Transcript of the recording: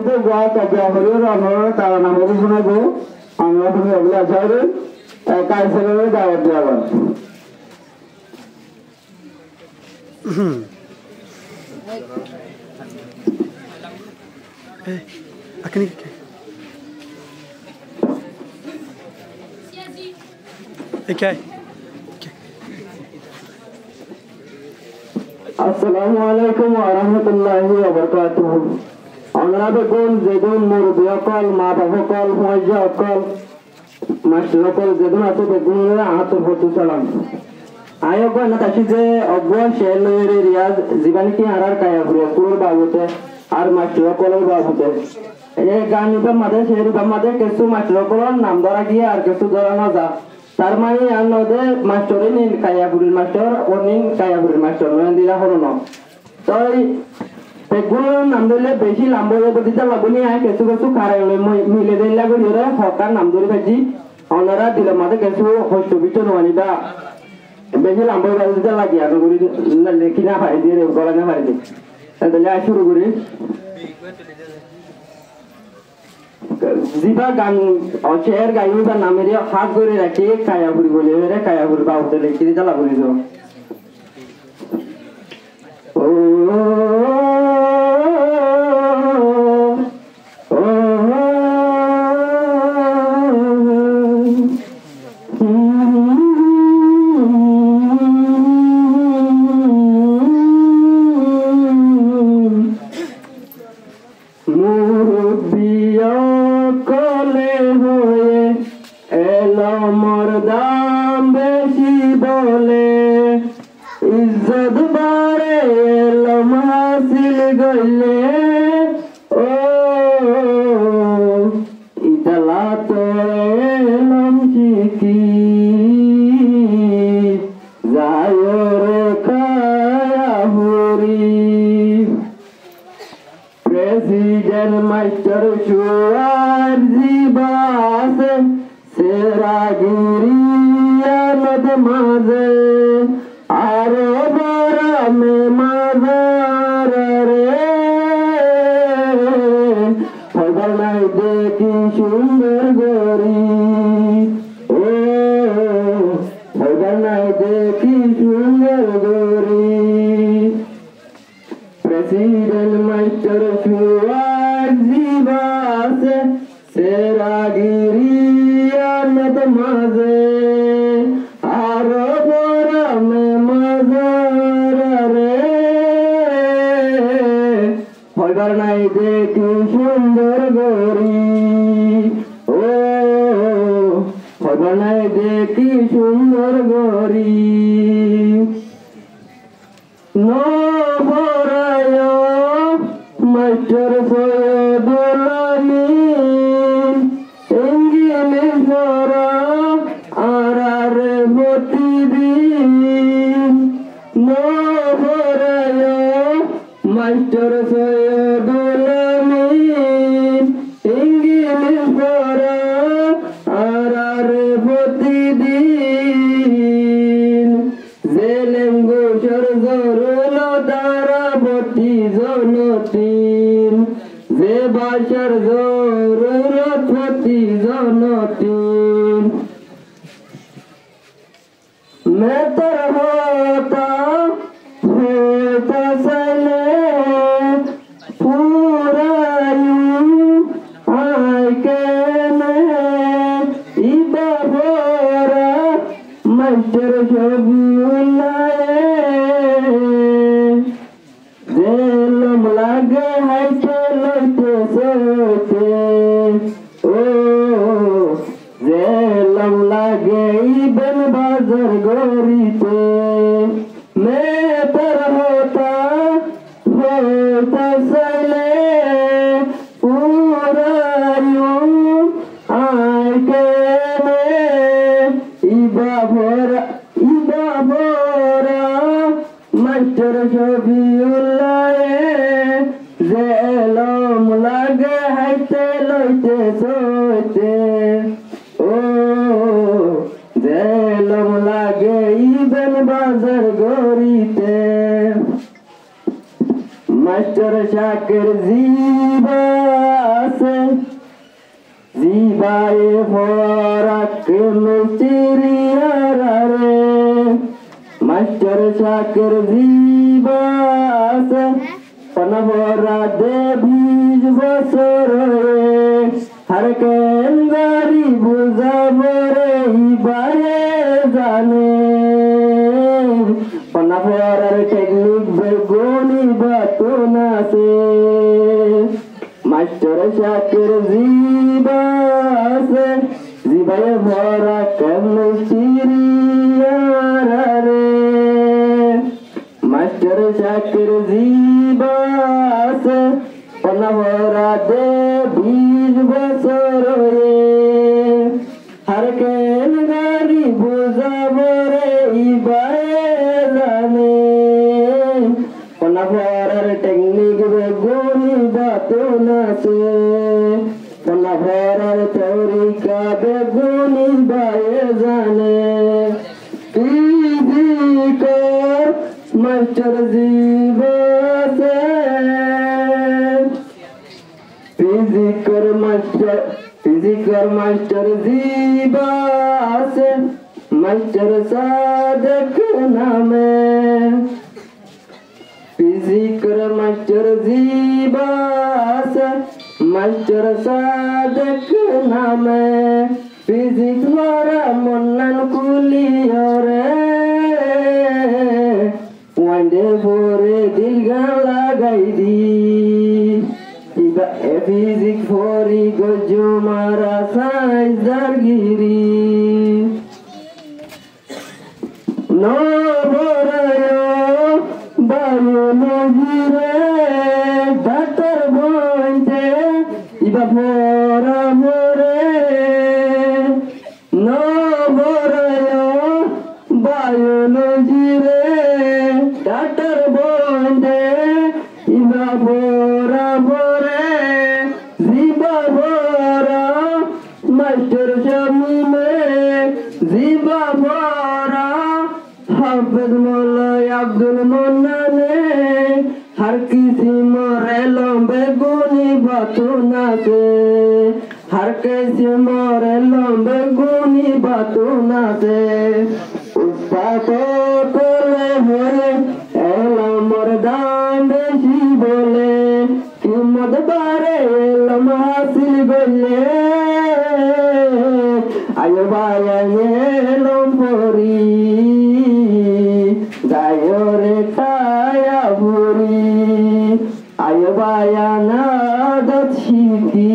তো গোয়া কবিয়া হরির আমরা তারা নাম শোনাবো আমরা তুমি ওগুলো আছে কালচারের দাওয়াত দেওয়া Akini Okay. Assalamu alaikum wa rahmatullahi wa barakatuh. Honorable Zedun Murbiakal, Mabakal, Muajakal, Mashrakal Zedun Atubun, Atubutu Salam. I have got Natashize of one shell areas, Zibaniki Arar Kayabri, Kur Babute, Ar Mashrakal Babute. A Ganuba Mother, Sheriff Mother, Kesu Mashrakal, Namdaraki, Arkesu Daranaza. তার মানে আনদে মাস্টারিন in কায়াবুল master ওনিন কায়াবুল master নন্দিলা হরনো তাই পেগুলো নাম দিলে বেশি লাম্বরে বদিতা লাগুনি আয় কিছু কিছু কারণে মিলে দেন লাগো রে হকার নাম ধরে ভাজি অনারা দিলে মাঝে কিছু হোস্ট বিটো ননিদা বেশি লাম্বরে বদিতা লাগি আর গুরি লেখি না পাই দিয়ে গলা না পাই দিয়ে তাহলে শুরু করি জিবা গান অচের গাইবা নামের হাত করে রাখি কায়াপুরি বলে রে কায়াপুরি বাবুতে লিখে দিতে লাগলি তো ও Master Shakir Ziba zibaye fora kemistiriarare master shakir zibase panavora debiz basore har ken gari buzabore ibaye jane panavorar technique begoni batuna se master shakir zibase zibaye fora kemistiriarare master shakir zibase panavora debiz basore har ken gari buzabore ibaye jane panavorar technique begoni batuna se panavorar teorika begoni baye jane physical master zibase physical master zibase master sadak name physical master zibase master sadak name physics wara monnan kuliyore wande fore dilga lagai di iba physics fori gojo mara science dargiri no borayo biology re doctor bonte iba fora more no borayo biology re doctor bonte iba fora more ziba fora master shamime ziba fora हाफिज मौलाना अब्दुल मोन्नाने हर किसी मोरे लंबे गुनी बातुना से हर किसी मोरे लंबे गुनी बातुना से उसका तो कोले होए एला मर्दान बेशी बोले कि मद बारे एलम हासिल गोले आयो बाया एलम पोरी Dayore kaya buri ayo bayana dat shiki